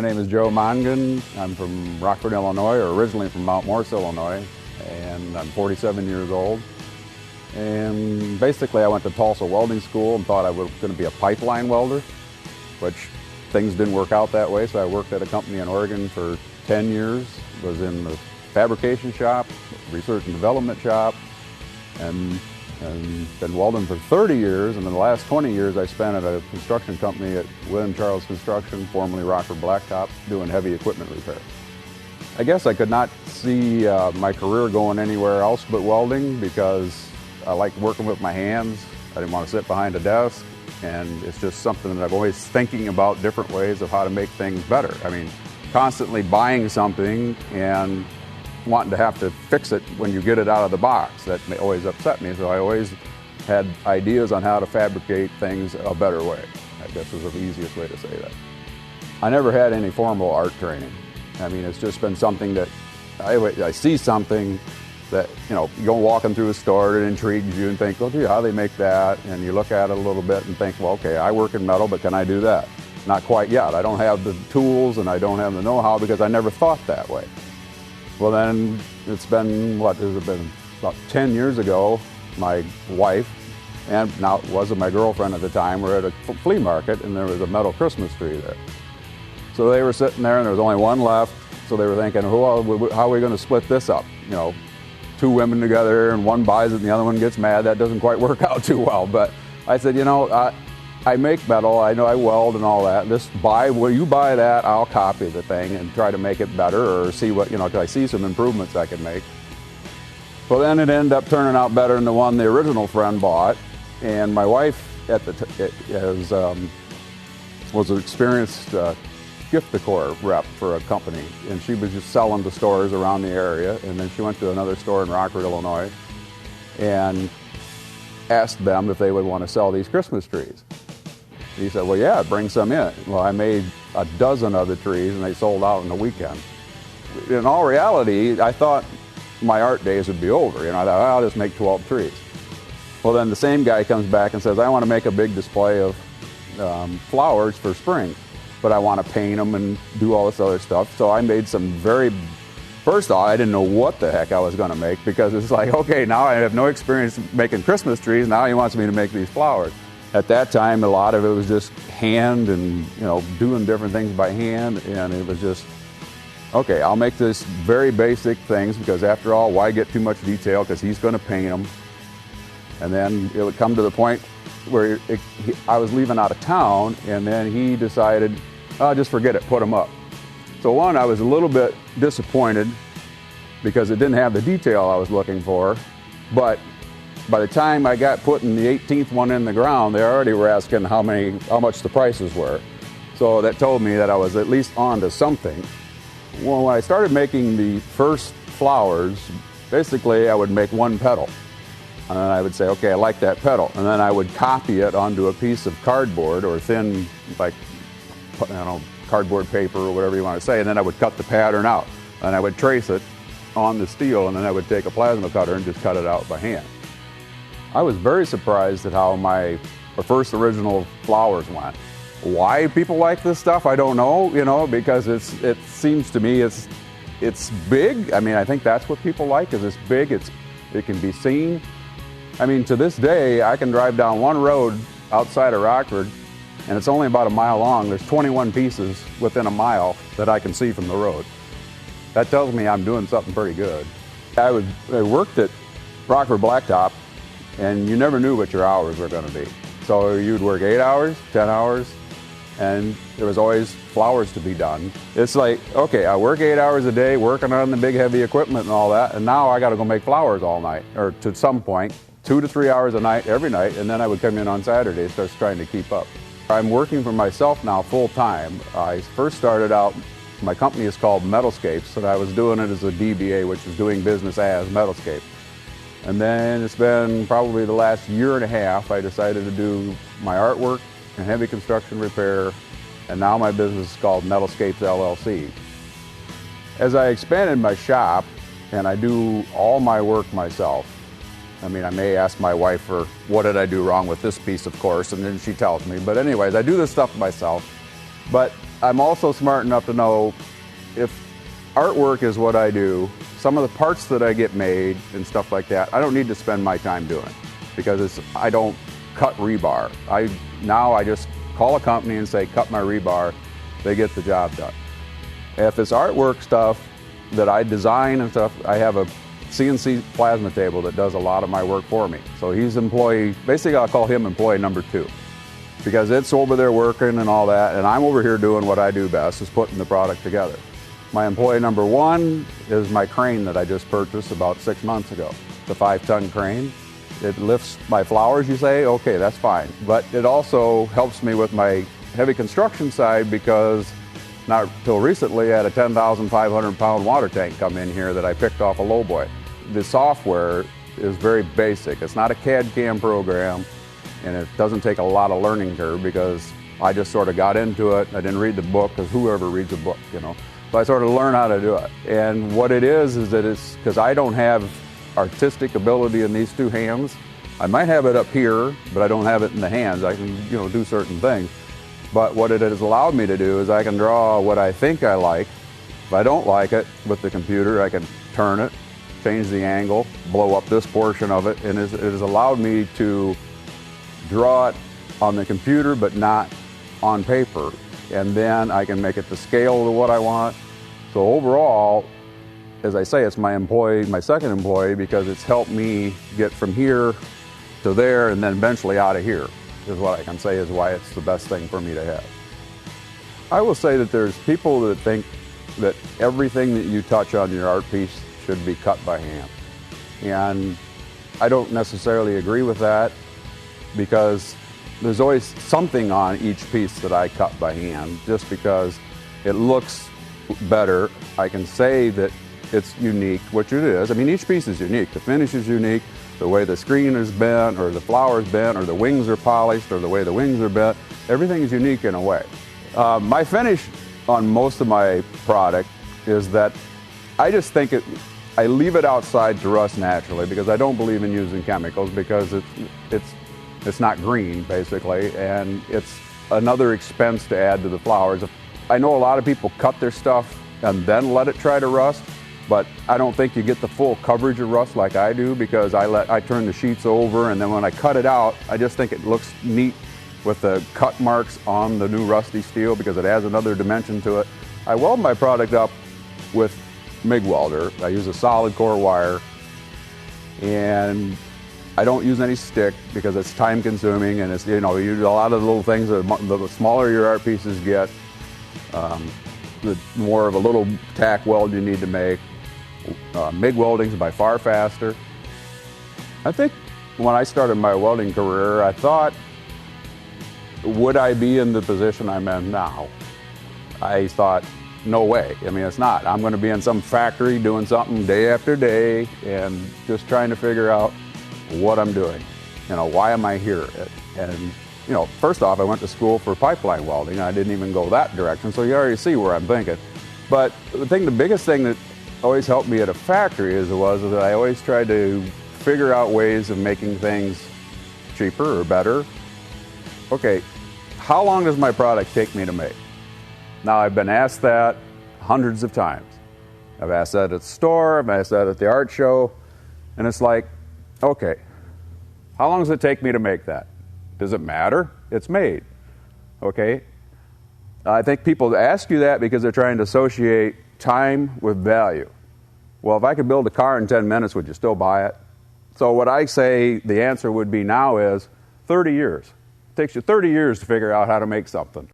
My name is Joe Mongan. I'm from Rockford, Illinois, or originally from Mount Morris, Illinois, and I'm 47 years old. And basically I went to Tulsa Welding School and thought I was going to be a pipeline welder, which things didn't work out that way, so I worked at a company in Oregon for 10 years, was in the fabrication shop, research and development shop, and been welding for 30 years, and in the last 20 years I spent at a construction company at William Charles Construction, formerly Rockford Blacktop, doing heavy equipment repair. I guess I could not see my career going anywhere else but welding because I like working with my hands. I didn't want to sit behind a desk, and it's just something that I'm always thinking about different ways of how to make things better. I mean, constantly buying something and wanting to have to fix it when you get it out of the box. That always upset me, so I always had ideas on how to fabricate things a better way. I guess is the easiest way to say that. I never had any formal art training. I mean, it's just been something that I see something that, you know, you go walking through a store, it intrigues you and think, oh gee, how do they make that? And you look at it a little bit and think, well, okay, I work in metal, but can I do that? Not quite yet. I don't have the tools and I don't have the know-how because I never thought that way. Well, then it's been, what has it been, about 10 years ago, my wife, and now it wasn't my girlfriend at the time, were at a flea market and there was a metal Christmas tree there. So they were sitting there and there was only one left, so they were thinking, how are we going to split this up? You know, two women together and one buys it and the other one gets mad. That doesn't quite work out too well. But I said, you know, I make metal, I know I weld and all that. Will you buy that, I'll copy the thing and try to make it better or see what, you know, because I see some improvements I can make. Well, then it ended up turning out better than the one the original friend bought. And my wife was an experienced gift decor rep for a company, and she was just selling to stores around the area. And then she went to another store in Rockford, Illinois, and asked them if they would want to sell these Christmas trees. He said, well, yeah, bring some in. Well, I made a dozen of the trees, and they sold out in a weekend. In all reality, I thought my art days would be over. You know, I thought, I'll just make 12 trees. Well, then the same guy comes back and says, I want to make a big display of flowers for spring, but I want to paint them and do all this other stuff. So I made some first of all, I didn't know what the heck I was going to make, because it's like, okay, now I have no experience making Christmas trees. Now he wants me to make these flowers. At that time, a lot of it was just hand and, you know, doing different things by hand. And it was just, okay, I'll make this very basic things, because after all, why get too much detail? Because he's going to paint them. And then it would come to the point where I was leaving out of town, and then he decided, oh, just forget it, put them up. So one, I was a little bit disappointed because it didn't have the detail I was looking for, but by the time I got putting the 18th one in the ground, they already were asking how much the prices were. So that told me that I was at least on to something. Well, when I started making the first flowers, basically I would make one petal. And then I would say, okay, I like that petal. And then I would copy it onto a piece of cardboard or thin, like, I don't know, cardboard paper or whatever you want to say, and then I would cut the pattern out. And I would trace it on the steel, and then I would take a plasma cutter and just cut it out by hand. I was very surprised at how my first original flowers went. Why people like this stuff, I don't know, you know, because it seems to me it's big. I mean, I think that's what people like, is it's big, it can be seen. I mean, to this day, I can drive down one road outside of Rockford, and it's only about a mile long. There's 21 pieces within a mile that I can see from the road. That tells me I'm doing something pretty good. I worked at Rockford Blacktop, and you never knew what your hours were going to be. So you'd work 8 hours, 10 hours, and there was always flowers to be done. It's like, okay, I work 8 hours a day working on the big heavy equipment and all that, and now I got to go make flowers all night, or to some point, 2 to 3 hours a night, every night, and then I would come in on Saturdays, start trying to keep up. I'm working for myself now full-time. I first started out, my company is called Metalscapes, and I was doing it as a DBA, which is doing business as Metalscape. And then it's been probably the last year and a half, I decided to do my artwork and heavy construction repair, and now my business is called Metalscapes LLC. As I expanded my shop, and I do all my work myself, I mean, I may ask my wife for what did I do wrong with this piece, of course, and then she tells me. But anyways, I do this stuff myself. But I'm also smart enough to know if artwork is what I do, some of the parts that I get made and stuff like that, I don't need to spend my time doing because I don't cut rebar. Now I just call a company and say, cut my rebar, they get the job done. If it's artwork stuff that I design and stuff, I have a CNC plasma table that does a lot of my work for me. So he's basically I'll call him employee number 2 because it's over there working and all that, and I'm over here doing what I do best, is putting the product together. My employee number 1 is my crane that I just purchased about 6 months ago. It's a 5-ton crane. It lifts my flowers, you say, okay, that's fine. But it also helps me with my heavy construction side because not till recently I had a 10,500 pound water tank come in here that I picked off a lowboy. The software is very basic. It's not a CAD/CAM program, and it doesn't take a lot of learning curve because I just sort of got into it. I didn't read the book because whoever reads a book, you know. So I sort of learned how to do it. And what it is that it's because I don't have artistic ability in these 2 hands. I might have it up here, but I don't have it in the hands. I can, do certain things. But what it has allowed me to do is I can draw what I think I like. If I don't like it with the computer, I can turn it, change the angle, blow up this portion of it, and it has allowed me to draw it on the computer but not on paper. And then I can make it to scale to what I want. So overall, as I say, it's my second employee, because it's helped me get from here to there and then eventually out of here, is what I can say is why it's the best thing for me to have. I will say that there's people that think that everything that you touch on your art piece should be cut by hand. And I don't necessarily agree with that, because there's always something on each piece that I cut by hand, just because it looks better. I can say that it's unique, which it is. I mean, each piece is unique. The finish is unique. The way the screen is bent, or the flower is bent, or the wings are polished, or the way the wings are bent, everything is unique in a way. My finish on most of my product is that I just think I leave it outside to rust naturally, because I don't believe in using chemicals, because it's not green, basically, and it's another expense to add to the flowers. I know a lot of people cut their stuff and then let it try to rust, but I don't think you get the full coverage of rust like I do, because I turn the sheets over, and then when I cut it out, I just think it looks neat with the cut marks on the new rusty steel, because it adds another dimension to it. I weld my product up with MIG welder. I use a solid core wire, and I don't use any stick because it's time consuming, and it's, you do a lot of the little things. The smaller your art pieces get, the more of a little tack weld you need to make. MIG welding is by far faster. I think when I started my welding career, I thought, would I be in the position I'm in now? I thought, no way. I mean, it's not. I'm going to be in some factory doing something day after day and just trying to figure out what I'm doing. Why am I here? And, first off, I went to school for pipeline welding. I didn't even go that direction, so you already see where I'm thinking. But the biggest thing that always helped me at a factory was that I always tried to figure out ways of making things cheaper or better. Okay, how long does my product take me to make? Now, I've been asked that hundreds of times. I've asked that at the store, I've asked that at the art show, and it's like, okay, how long does it take me to make that? Does it matter? It's made. Okay? I think people ask you that because they're trying to associate time with value. Well, if I could build a car in 10 minutes, would you still buy it? So what I say the answer would be now is 30 years. It takes you 30 years to figure out how to make something.